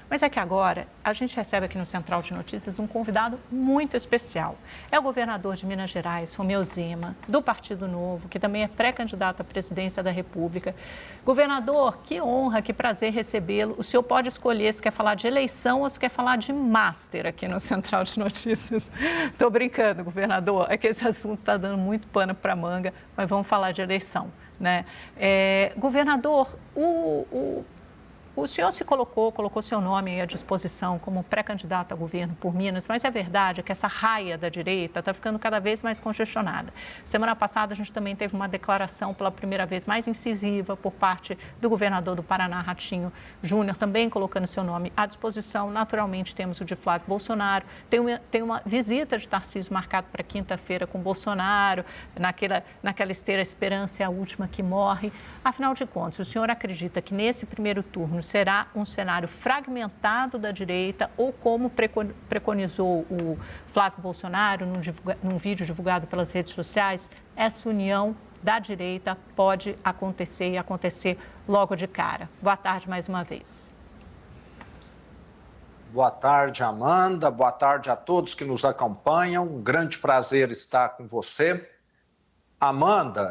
Mas é que agora a gente recebe aqui no Central de Notícias um convidado muito especial. É o governador de Minas Gerais, Romeu Zema, do Partido Novo, que também é pré-candidato à presidência da República. Governador, que honra, que prazer recebê-lo. O senhor pode escolher se quer falar de eleição ou se quer falar de master aqui no Central de Notícias. Estou brincando, governador, é que esse assunto está dando muito pano para manga, mas vamos falar de eleição, né? Governador, o senhor se colocou seu nome à disposição como pré-candidato a governo por Minas, mas é verdade que essa raia da direita está ficando cada vez mais congestionada. Semana passada, a gente também teve uma declaração pela primeira vez mais incisiva por parte do governador do Paraná, Ratinho Júnior, também colocando seu nome à disposição. Naturalmente, temos o de Flávio Bolsonaro. Tem uma visita de Tarcísio marcada para quinta-feira com Bolsonaro, naquela esteira Esperança é a última que morre. Afinal de contas, o senhor acredita que nesse primeiro turno será um cenário fragmentado da direita ou, como preconizou o Flávio Bolsonaro num vídeo divulgado pelas redes sociais, essa união da direita pode acontecer e acontecer logo de cara? Boa tarde mais uma vez. Boa tarde, Amanda. Boa tarde a todos que nos acompanham. Um grande prazer estar com você. Amanda,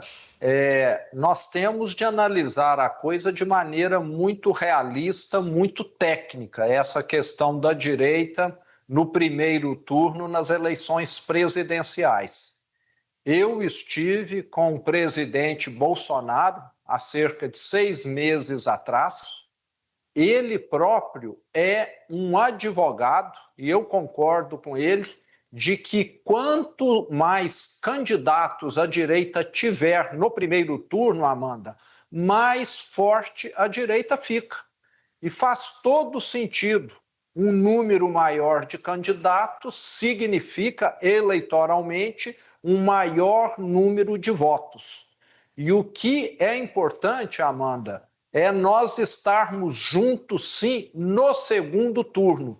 nós temos de analisar a coisa de maneira muito realista, muito técnica, essa questão da direita no primeiro turno nas eleições presidenciais. Eu estive com o presidente Bolsonaro há cerca de 6 meses atrás. Ele próprio é um advogado, e eu concordo com ele, de que quanto mais candidatos a direita tiver no primeiro turno, Amanda, mais forte a direita fica. E faz todo sentido. Um número maior de candidatos significa, eleitoralmente, um maior número de votos. E o que é importante, Amanda, é nós estarmos juntos, sim, no segundo turno.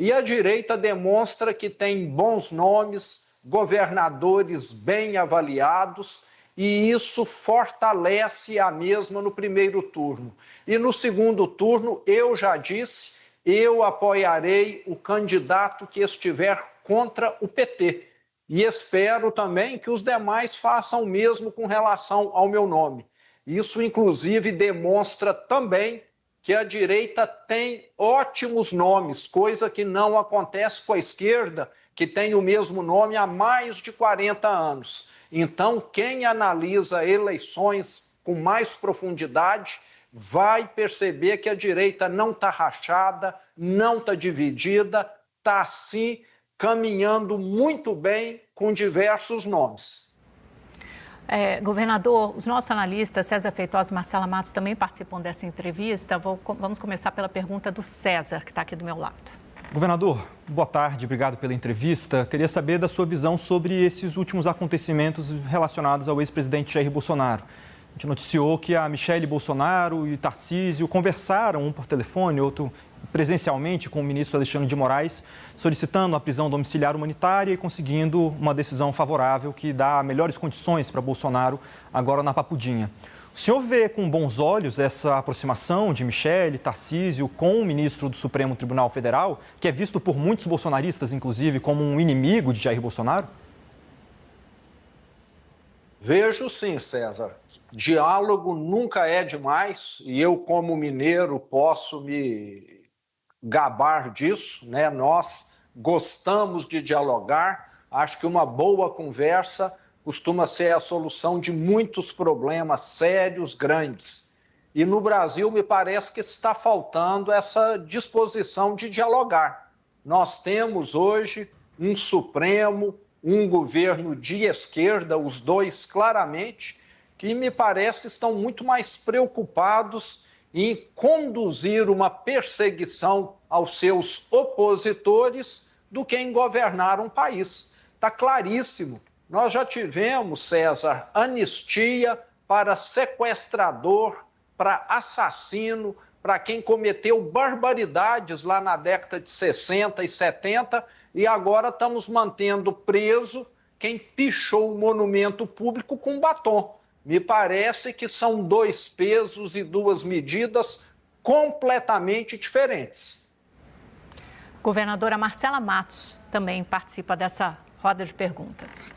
E a direita demonstra que tem bons nomes, governadores bem avaliados, e isso fortalece a mesma no primeiro turno. E no segundo turno, eu já disse, eu apoiarei o candidato que estiver contra o PT. E espero também que os demais façam o mesmo com relação ao meu nome. Isso, inclusive, demonstra também que a direita tem ótimos nomes, coisa que não acontece com a esquerda, que tem o mesmo nome há mais de 40 anos. Então, quem analisa eleições com mais profundidade vai perceber que a direita não está rachada, não está dividida, está sim caminhando muito bem com diversos nomes. Governador, os nossos analistas, César Feitosa e Marcela Matos, também participam dessa entrevista. Vamos começar pela pergunta do César, que está aqui do meu lado. Governador, boa tarde, obrigado pela entrevista. Queria saber da sua visão sobre esses últimos acontecimentos relacionados ao ex-presidente Jair Bolsonaro. A gente noticiou que a Michele Bolsonaro e Tarcísio conversaram, um por telefone, outro presencialmente, com o ministro Alexandre de Moraes, solicitando a prisão domiciliar humanitária e conseguindo uma decisão favorável que dá melhores condições para Bolsonaro agora na Papudinha. O senhor vê com bons olhos essa aproximação de Michele, Tarcísio com o ministro do Supremo Tribunal Federal, que é visto por muitos bolsonaristas, inclusive, como um inimigo de Jair Bolsonaro? Vejo sim, César. Diálogo nunca é demais e eu, como mineiro, posso me gabar disso, né? Nós gostamos de dialogar, acho que uma boa conversa costuma ser a solução de muitos problemas sérios, grandes. E no Brasil me parece que está faltando essa disposição de dialogar. Nós temos hoje um Supremo, um governo de esquerda, os dois claramente, que me parece estão muito mais preocupados em conduzir uma perseguição aos seus opositores do que em governar um país. Está claríssimo. Nós já tivemos, César, anistia para sequestrador, para assassino, para quem cometeu barbaridades lá na década de 60 e 70, e agora estamos mantendo preso quem pichou o monumento público com batom. Me parece que são 2 pesos e 2 medidas completamente diferentes. Governadora Marcela Matos também participa dessa roda de perguntas.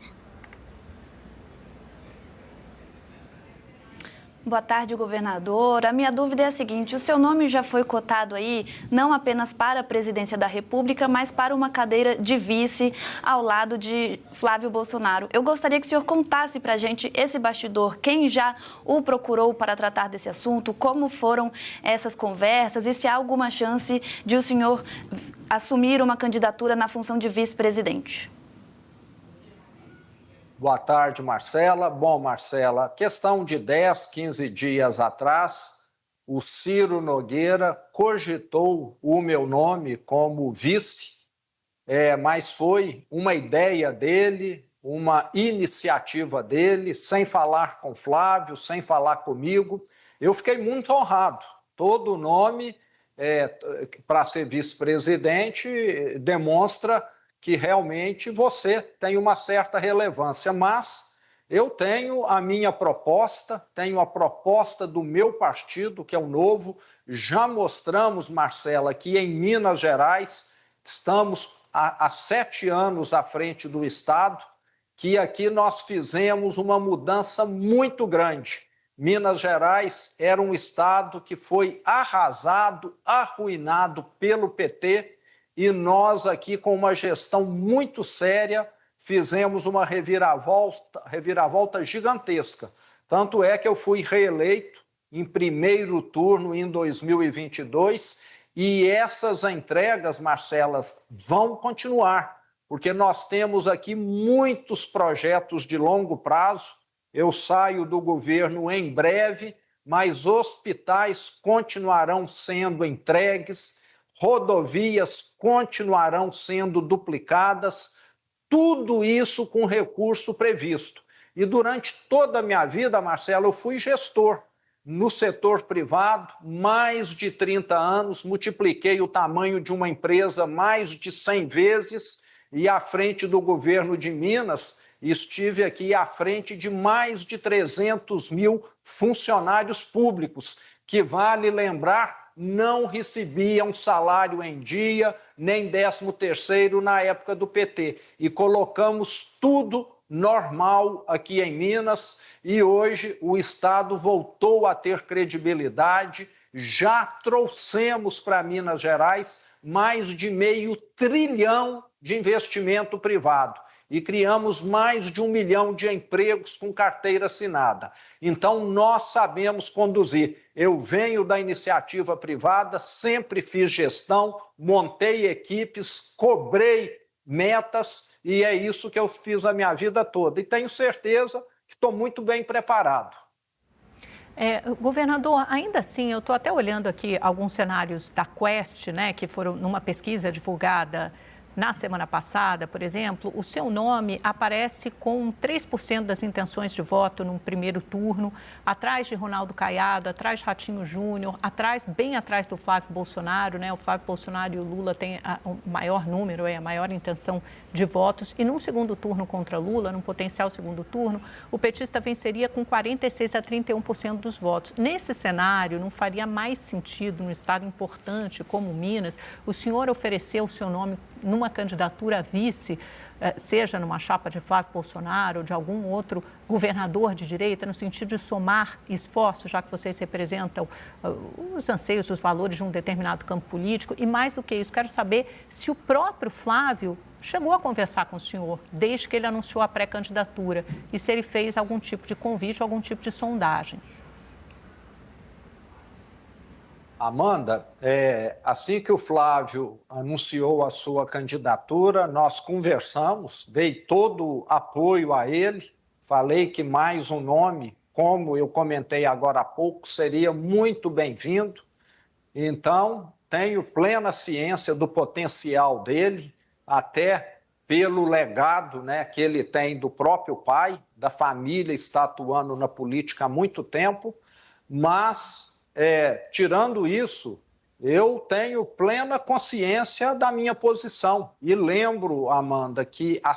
Boa tarde, governador. A minha dúvida é a seguinte: o seu nome já foi cotado aí não apenas para a presidência da República, mas para uma cadeira de vice ao lado de Flávio Bolsonaro. Eu gostaria que o senhor contasse para a gente esse bastidor, quem já o procurou para tratar desse assunto, como foram essas conversas e se há alguma chance de o senhor assumir uma candidatura na função de vice-presidente. Boa tarde, Marcela. Bom, Marcela, questão de 10, 15 dias atrás, o Ciro Nogueira cogitou o meu nome como vice, mas foi uma ideia dele, uma iniciativa dele, sem falar com Flávio, sem falar comigo. Eu fiquei muito honrado. Todo nome para ser vice-presidente demonstra que realmente você tem uma certa relevância, mas eu tenho a minha proposta, tenho a proposta do meu partido, que é o Novo. Já mostramos, Marcela, que em Minas Gerais estamos há 7 anos à frente do Estado, que aqui nós fizemos uma mudança muito grande. Minas Gerais era um estado que foi arrasado, arruinado pelo PT, e nós aqui, com uma gestão muito séria, fizemos uma reviravolta gigantesca. Tanto é que eu fui reeleito em primeiro turno em 2022 e essas entregas, Marcela, vão continuar, porque nós temos aqui muitos projetos de longo prazo. Eu saio do governo em breve, mas hospitais continuarão sendo entregues, rodovias continuarão sendo duplicadas, tudo isso com recurso previsto. E durante toda a minha vida, Marcelo, eu fui gestor no setor privado, mais de 30 anos, multipliquei o tamanho de uma empresa mais de 100 vezes e à frente do governo de Minas, estive aqui à frente de mais de 300 mil funcionários públicos, que, vale lembrar, não recebiam salário em dia, nem 13º na época do PT. E colocamos tudo normal aqui em Minas e hoje o Estado voltou a ter credibilidade. Já trouxemos para Minas Gerais mais de R$500 bilhão de investimento privado e criamos mais de 1 milhão de empregos com carteira assinada. Então, nós sabemos conduzir. Eu venho da iniciativa privada, sempre fiz gestão, montei equipes, cobrei metas e é isso que eu fiz a minha vida toda. E tenho certeza que estou muito bem preparado. Governador, ainda assim, eu estou até olhando aqui alguns cenários da Quest, né, que foram numa pesquisa divulgada na semana passada, por exemplo, o seu nome aparece com 3% das intenções de voto no primeiro turno, atrás de Ronaldo Caiado, atrás de Ratinho Júnior, bem atrás do Flávio Bolsonaro, né? O Flávio Bolsonaro e o Lula têm o maior número, a maior intenção de votos. E num segundo turno contra Lula, num potencial segundo turno, o petista venceria com 46% a 31% dos votos. Nesse cenário, não faria mais sentido, num estado importante como Minas, o senhor oferecer o seu nome numa candidatura a vice, seja numa chapa de Flávio Bolsonaro ou de algum outro governador de direita, no sentido de somar esforços, já que vocês representam os anseios, os valores de um determinado campo político? E mais do que isso, quero saber se o próprio Flávio chegou a conversar com o senhor desde que ele anunciou a pré-candidatura e se ele fez algum tipo de convite, algum tipo de sondagem. Amanda, assim que o Flávio anunciou a sua candidatura, nós conversamos, dei todo o apoio a ele, falei que mais um nome, como eu comentei agora há pouco, seria muito bem-vindo. Então, tenho plena ciência do potencial dele, até pelo legado, né, que ele tem do próprio pai, da família, está atuando na política há muito tempo, mas... tirando isso, eu tenho plena consciência da minha posição. E lembro, Amanda, que há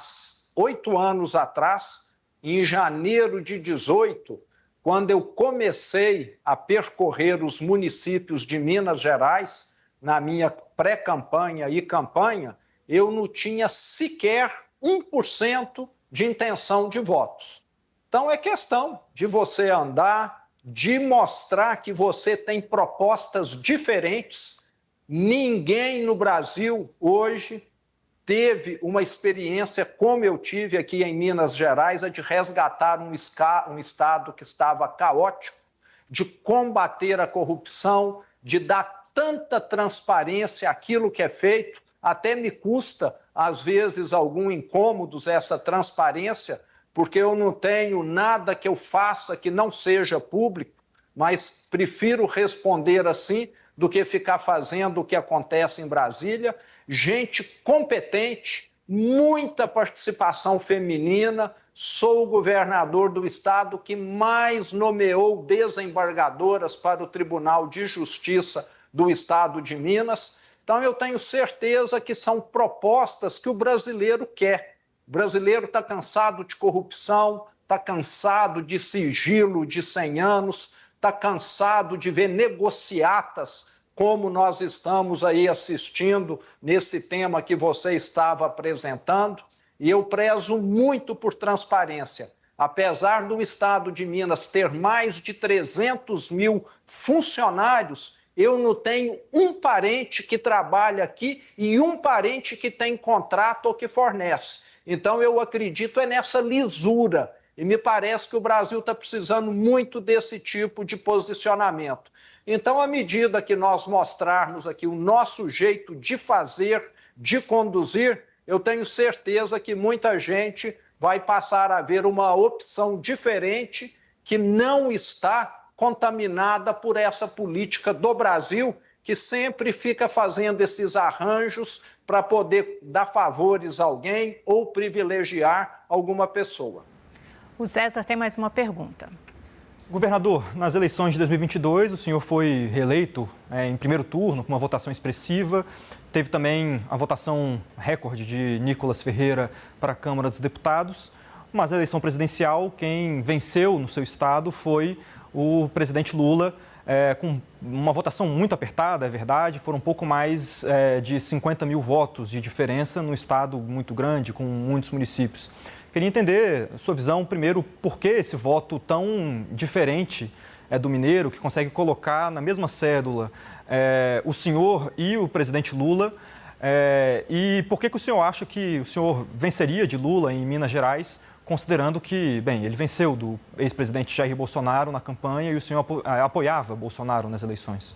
8 anos atrás, em janeiro de 2018, quando eu comecei a percorrer os municípios de Minas Gerais, na minha pré-campanha e campanha, eu não tinha sequer 1% de intenção de votos. Então é questão de você andar, de mostrar que você tem propostas diferentes. Ninguém no Brasil hoje teve uma experiência como eu tive aqui em Minas Gerais, a de resgatar um estado que estava caótico, de combater a corrupção, de dar tanta transparência àquilo que é feito. Até me custa, às vezes, algum incômodo essa transparência, porque eu não tenho nada que eu faça que não seja público, mas prefiro responder assim do que ficar fazendo o que acontece em Brasília. Gente competente, muita participação feminina. Sou o governador do estado que mais nomeou desembargadoras para o Tribunal de Justiça do estado de Minas. Então eu tenho certeza que são propostas que o brasileiro quer. O brasileiro está cansado de corrupção, está cansado de sigilo de 100 anos, está cansado de ver negociatas como nós estamos aí assistindo nesse tema que você estava apresentando, e eu prezo muito por transparência. Apesar do estado de Minas ter mais de 300 mil funcionários, eu não tenho um parente que trabalha aqui e um parente que tem contrato ou que fornece. Então eu acredito nessa lisura, e me parece que o Brasil está precisando muito desse tipo de posicionamento. Então, à medida que nós mostrarmos aqui o nosso jeito de fazer, de conduzir, eu tenho certeza que muita gente vai passar a ver uma opção diferente que não está contaminada por essa política do Brasil, que sempre fica fazendo esses arranjos para poder dar favores a alguém ou privilegiar alguma pessoa. O César tem mais uma pergunta. Governador, nas eleições de 2022, o senhor foi reeleito em primeiro turno, com uma votação expressiva. Teve também a votação recorde de Nicolas Ferreira para a Câmara dos Deputados. Mas na eleição presidencial, quem venceu no seu estado foi o presidente Lula, com uma votação muito apertada, é verdade. Foram um pouco mais de 50 mil votos de diferença num estado muito grande, com muitos municípios. Queria entender a sua visão, primeiro, por que esse voto tão diferente do mineiro, que consegue colocar na mesma cédula o senhor e o presidente Lula, e por que o senhor acha que o senhor venceria de Lula em Minas Gerais, considerando que, bem, ele venceu do ex-presidente Jair Bolsonaro na campanha e o senhor apoiava Bolsonaro nas eleições?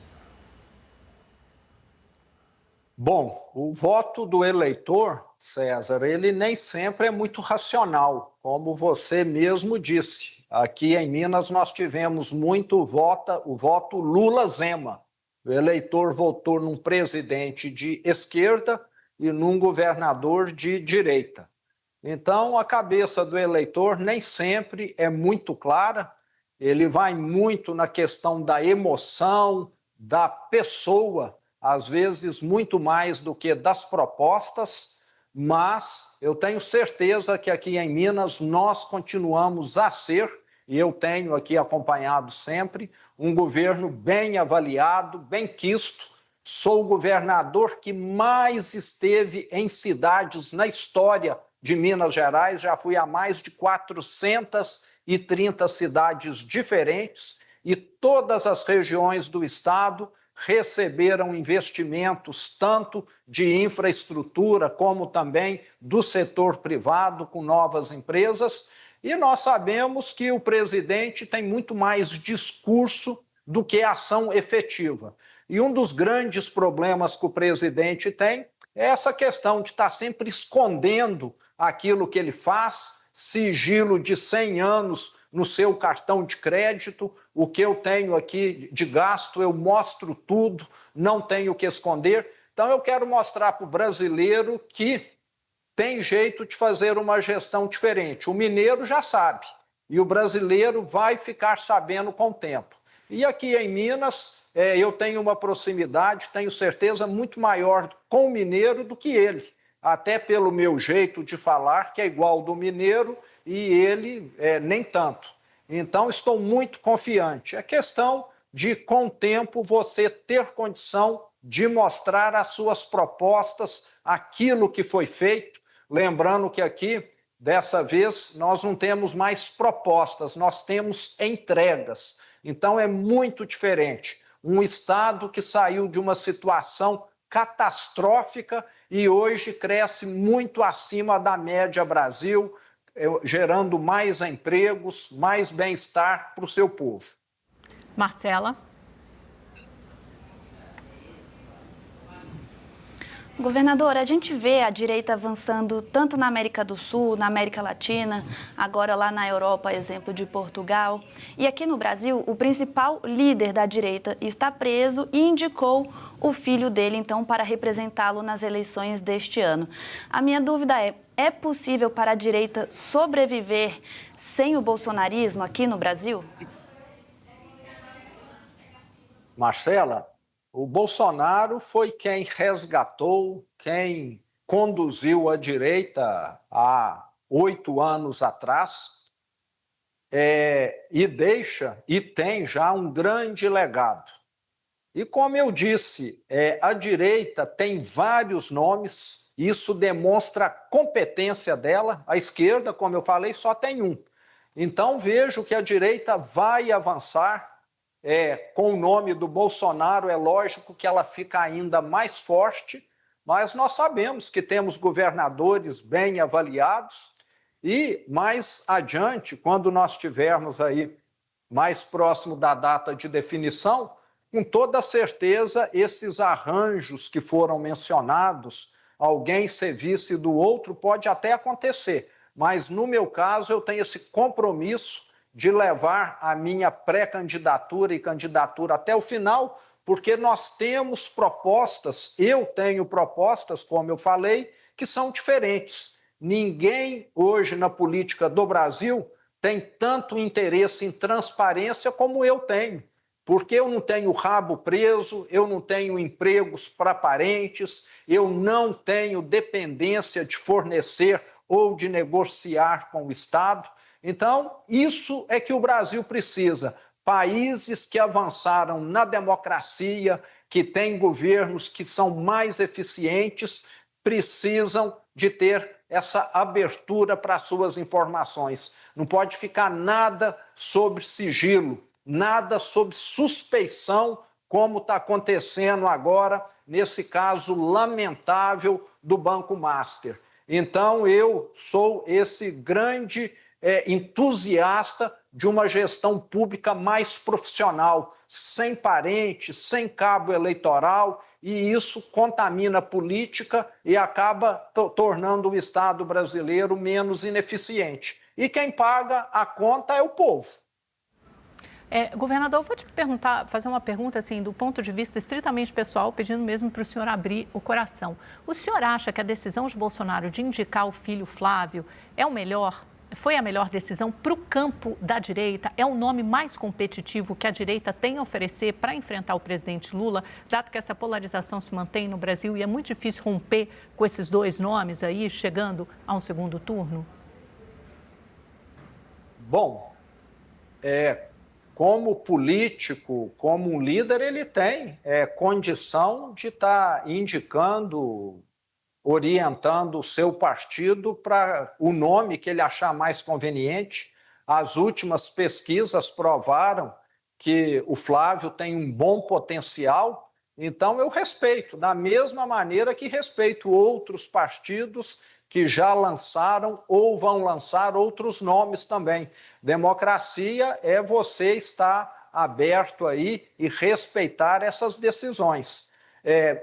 Bom, o voto do eleitor, César, ele nem sempre é muito racional, como você mesmo disse. Aqui em Minas nós tivemos muito o voto Lula-Zema. O eleitor votou num presidente de esquerda e num governador de direita. Então, a cabeça do eleitor nem sempre é muito clara, ele vai muito na questão da emoção, da pessoa, às vezes muito mais do que das propostas, mas eu tenho certeza que aqui em Minas nós continuamos a ser, e eu tenho aqui acompanhado sempre, um governo bem avaliado, bem quisto. Sou o governador que mais esteve em cidades na história de Minas Gerais, já fui a mais de 430 cidades diferentes, e todas as regiões do estado receberam investimentos tanto de infraestrutura como também do setor privado com novas empresas. E nós sabemos que o presidente tem muito mais discurso do que ação efetiva. E um dos grandes problemas que o presidente tem é essa questão de estar sempre escondendo aquilo que ele faz, sigilo de 100 anos no seu cartão de crédito, o que eu tenho aqui de gasto, eu mostro tudo, não tenho o que esconder. Então eu quero mostrar para o brasileiro que tem jeito de fazer uma gestão diferente. O mineiro já sabe, e o brasileiro vai ficar sabendo com o tempo. E aqui em Minas, eu tenho uma proximidade, tenho certeza, muito maior com o mineiro do que ele. Até pelo meu jeito de falar, que é igual ao do mineiro, e ele nem tanto. Então, estou muito confiante. É questão de, com o tempo, você ter condição de mostrar as suas propostas, aquilo que foi feito. Lembrando que aqui, dessa vez, nós não temos mais propostas, nós temos entregas. Então, é muito diferente. Um Estado que saiu de uma situação catastrófica e hoje cresce muito acima da média Brasil, gerando mais empregos, mais bem-estar para o seu povo. Marcela. Governador, a gente vê a direita avançando tanto na América do Sul, na América Latina, agora lá na Europa, exemplo de Portugal. E aqui no Brasil, o principal líder da direita está preso e indicou o filho dele, então, para representá-lo nas eleições deste ano. A minha dúvida é possível para a direita sobreviver sem o bolsonarismo aqui no Brasil? Marcela, o Bolsonaro foi quem resgatou, quem conduziu a direita há 8 anos atrás e tem já um grande legado. E como eu disse, a direita tem vários nomes, isso demonstra a competência dela. A esquerda, como eu falei, só tem um. Então vejo que a direita vai avançar. Com o nome do Bolsonaro, é lógico que ela fica ainda mais forte, mas nós sabemos que temos governadores bem avaliados e mais adiante, quando nós estivermos aí mais próximo da data de definição, com toda certeza esses arranjos que foram mencionados, alguém ser vice do outro, pode até acontecer, mas no meu caso eu tenho esse compromisso de levar a minha pré-candidatura e candidatura até o final, porque nós temos propostas, eu tenho propostas, como eu falei, que são diferentes. Ninguém hoje na política do Brasil tem tanto interesse em transparência como eu tenho, porque eu não tenho rabo preso, eu não tenho empregos para parentes, eu não tenho dependência de fornecer ou de negociar com o Estado. Então, isso é que o Brasil precisa. Países que avançaram na democracia, que têm governos que são mais eficientes, precisam de ter essa abertura para suas informações. Não pode ficar nada sobre sigilo, nada sobre suspeição, como está acontecendo agora nesse caso lamentável do Banco Master. Então, eu sou esse grande entusiasta de uma gestão pública mais profissional, sem parentes, sem cabo eleitoral, e isso contamina a política e acaba tornando o Estado brasileiro menos ineficiente. E quem paga a conta é o povo. Governador, eu vou te perguntar, fazer uma pergunta assim, do ponto de vista estritamente pessoal, pedindo mesmo para o senhor abrir o coração. O senhor acha que a decisão de Bolsonaro de indicar o filho Flávio foi a melhor decisão para o campo da direita? É o nome mais competitivo que a direita tem a oferecer para enfrentar o presidente Lula, dado que essa polarização se mantém no Brasil e é muito difícil romper com esses dois nomes aí, chegando a um segundo turno? Bom, como político, como um líder, ele tem condição de estar indicando, orientando o seu partido para o nome que ele achar mais conveniente. As últimas pesquisas provaram que o Flávio tem um bom potencial, então eu respeito, da mesma maneira que respeito outros partidos que já lançaram ou vão lançar outros nomes também. Democracia é você estar aberto aí e respeitar essas decisões.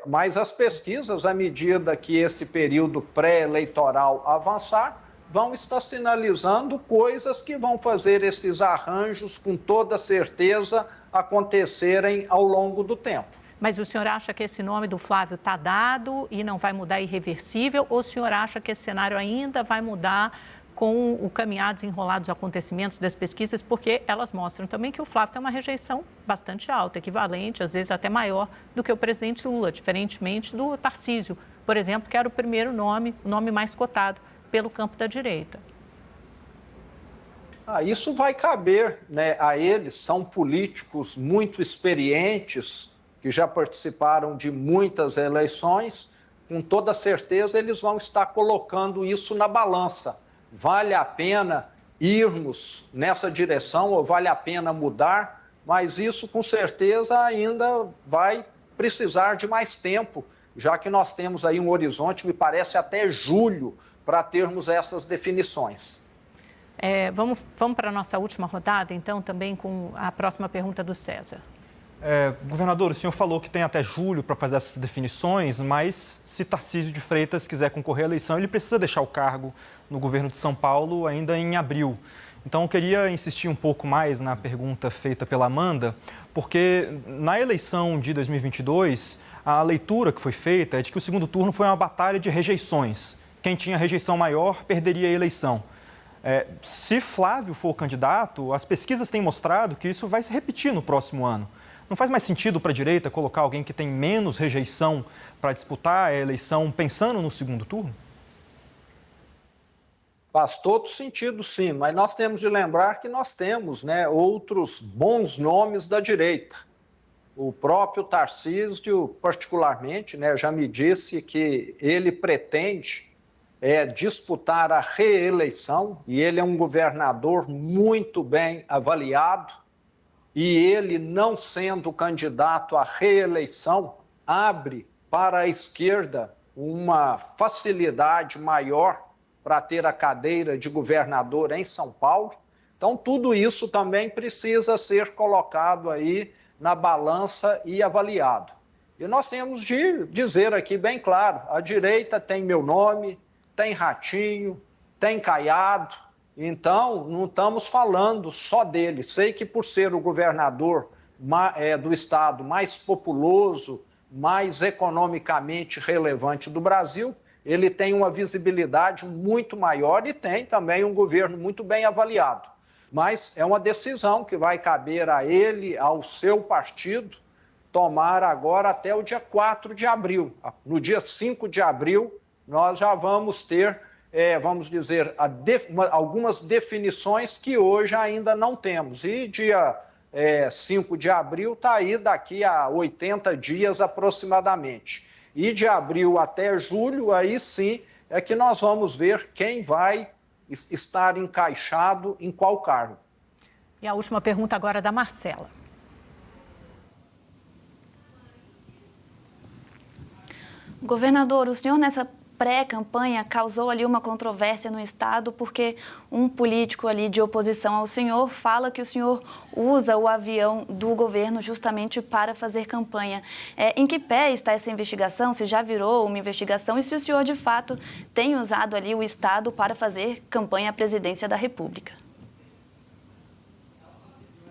Mas as pesquisas, à medida que esse período pré-eleitoral avançar, vão estar sinalizando coisas que vão fazer esses arranjos, com toda certeza, acontecerem ao longo do tempo. Mas o senhor acha que esse nome do Flávio está dado e não vai mudar irreversível? Ou o senhor acha que esse cenário ainda vai mudar com o caminhar desenrolar dos acontecimentos das pesquisas? Porque elas mostram também que o Flávio tem uma rejeição bastante alta, equivalente, às vezes até maior do que o presidente Lula, diferentemente do Tarcísio, por exemplo, que era o primeiro nome, o nome mais cotado pelo campo da direita. Isso vai caber, né, a eles, são políticos muito experientes, que já participaram de muitas eleições, com toda certeza eles vão estar colocando isso na balança. Vale a pena irmos nessa direção ou vale a pena mudar? Mas isso, com certeza, ainda vai precisar de mais tempo, já que nós temos aí um horizonte, me parece, até julho, para termos essas definições. Vamos para a nossa última rodada, então, também com a próxima pergunta do César. Governador, o senhor falou que tem até julho para fazer essas definições, mas se Tarcísio de Freitas quiser concorrer à eleição, ele precisa deixar o cargo no governo de São Paulo ainda em abril. Então, eu queria insistir um pouco mais na pergunta feita pela Amanda, porque na eleição de 2022, a leitura que foi feita é de que o segundo turno foi uma batalha de rejeições. Quem tinha rejeição maior perderia a eleição. Se Flávio for candidato, as pesquisas têm mostrado que isso vai se repetir no próximo ano. Não faz mais sentido para a direita colocar alguém que tem menos rejeição para disputar a eleição pensando no segundo turno? Faz todo sentido, sim, mas nós temos de lembrar que nós temos, né, outros bons nomes da direita. O próprio Tarcísio, particularmente, né, já me disse que ele pretende disputar a reeleição, e ele é um governador muito bem avaliado, e ele, não sendo candidato à reeleição, abre para a esquerda uma facilidade maior para ter a cadeira de governador em São Paulo. Então, tudo isso também precisa ser colocado aí na balança e avaliado. E nós temos de dizer aqui bem claro, a direita tem meu nome, tem Ratinho, tem Caiado, então não estamos falando só dele. Sei que por ser o governador do estado mais populoso, mais economicamente relevante do Brasil, ele tem uma visibilidade muito maior e tem também um governo muito bem avaliado. Mas é uma decisão que vai caber a ele, ao seu partido, tomar agora até o dia 4 de abril. No dia 5 de abril, nós já vamos ter, vamos dizer, algumas definições que hoje ainda não temos. E dia 5 de abril está aí daqui a 80 dias aproximadamente. E de abril até julho, aí sim, é que nós vamos ver quem vai estar encaixado em qual cargo. E a última pergunta agora é da Marcela. Governador, o senhor nessa pré-campanha causou ali uma controvérsia no estado porque um político ali de oposição ao senhor fala que o senhor usa o avião do governo justamente para fazer campanha. Em que pé está essa investigação? Se já virou uma investigação e se o senhor de fato tem usado ali o estado para fazer campanha à presidência da República?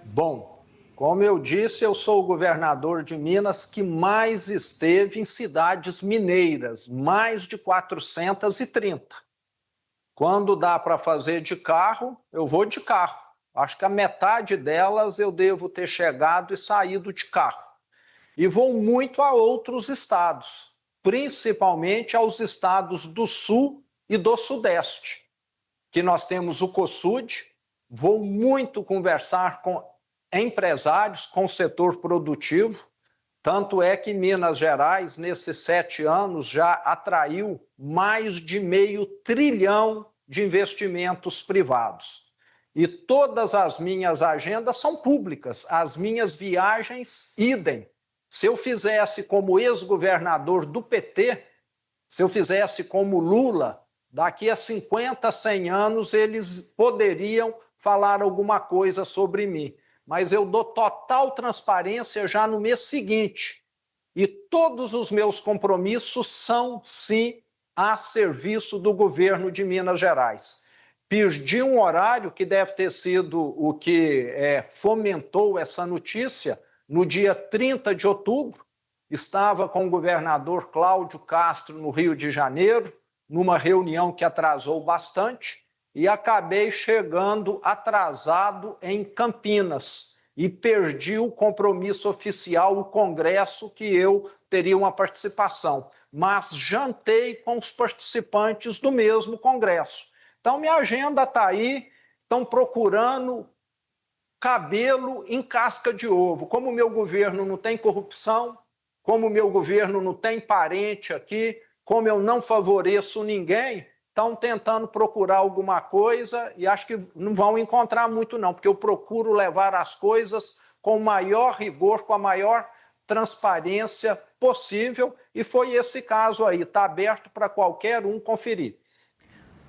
Bom, como eu disse, eu sou o governador de Minas que mais esteve em cidades mineiras, mais de 430. Quando dá para fazer de carro, eu vou de carro. Acho que a metade delas eu devo ter chegado e saído de carro. E vou muito a outros estados, principalmente aos estados do Sul e do Sudeste, que nós temos o COSUD. Vou muito conversar com empresários, com o setor produtivo, tanto é que Minas Gerais, nesses 7 anos, já atraiu mais de R$500 bilhão de investimentos privados. E todas as minhas agendas são públicas, as minhas viagens, idem. Se eu fizesse como ex-governador do PT, se eu fizesse como Lula, daqui a 50, 100 anos, eles poderiam falar alguma coisa sobre mim. Mas eu dou total transparência já no mês seguinte. E todos os meus compromissos são, sim, a serviço do governo de Minas Gerais. Perdi um horário que deve ter sido o que fomentou essa notícia. No dia 30 de outubro, estava com o governador Cláudio Castro no Rio de Janeiro, numa reunião que atrasou bastante, e acabei chegando atrasado em Campinas e perdi o compromisso oficial, o congresso, que eu teria uma participação. Mas jantei com os participantes do mesmo congresso. Então, minha agenda está aí, estão procurando cabelo em casca de ovo. Como o meu governo não tem corrupção, como o meu governo não tem parente aqui, como eu não favoreço ninguém, estão tentando procurar alguma coisa e acho que não vão encontrar muito não, porque eu procuro levar as coisas com o maior rigor, com a maior transparência possível, e foi esse caso aí, está aberto para qualquer um conferir.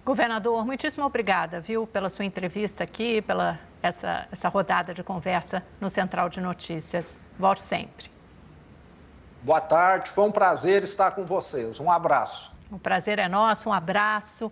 Governador, muitíssimo obrigada, viu, pela sua entrevista aqui, pela essa rodada de conversa no Central de Notícias. Volte sempre. Boa tarde, foi um prazer estar com vocês. Um abraço. O prazer é nosso, um abraço.